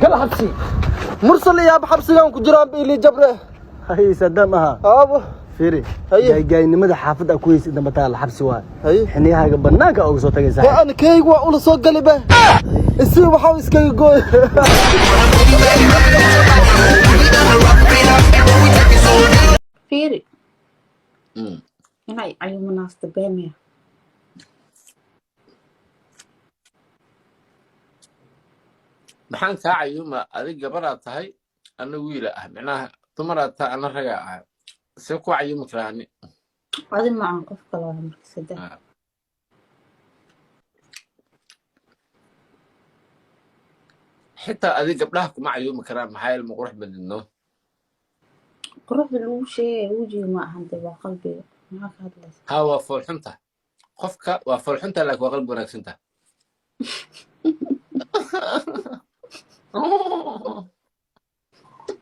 قال حبسي مرسل يا بحبسي يوم كجرام بيلي جبره هاي صدامها ابو فيري جاي نمد حافظ كويس إذا متى الحبس واي حني هاي بناك أو صوتك زين أنا كيك وأقول صوت قلبه السير وحاوس كيك يقول فيري هنا أي مناسبة بيمية maxaan kaa cayuma adig gabadhaa tahay ana wiila ah micnaha dumaraad tahay ana ragaa ah see ku cayumi karaani هذا مع قف كلام مركزة xitaa adig gabdhaha kuma cayumi karaan maxaa yeele ma qurux badidno قرب الوشي وجي ما عندي قلبي معك هذا haa waa foolxunta qofka waa foolxunta laakiin waa qalbi wanaagsanta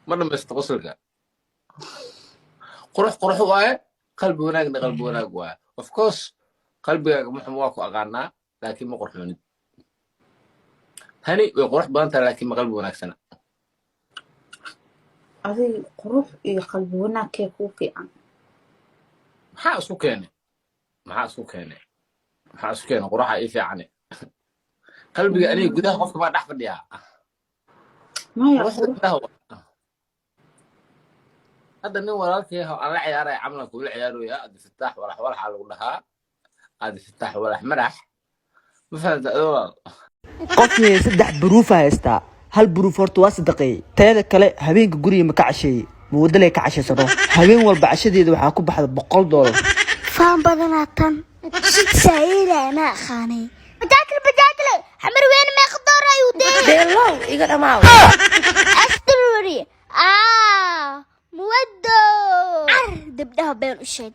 ma dhamaysto qosolka qurux waaye qalbi wanaagna qalbi wanaag waaye of course qalbigaaga muxum waa ku aqaanaa laakiin ma qurxoonid tani way qurux badan tahay laakiin ma qalbi wanaagsana هذه قروح قلبي وانا كيف وفي عن maxaa isku keenay quruxa ii fiicane qalbiga aniga gudaha qofka baa dhex fadhiyaa ما يا quruxda قروح gudaha hadda nin walaalkii aan la ciyaaray camlan kula ciyaarooya aad fitaax walax walaxa lagu dhahaa aad fitaax walax madax ma fahamta adoo qofkii saddex buruuf haystaa hal buruuf horta waa sadaqeeyay teeda kale habeenka guriga ma ka casheeyay ma wadale ka casheysano habeen walba cashadeeda waxaa ku baxda $100 faan badanatan shid saayira ana khaanay bajaajle xamar weyn ma qadar ayu deelo iga dhamaaw asturi muwaddo dibdaha been u sheeg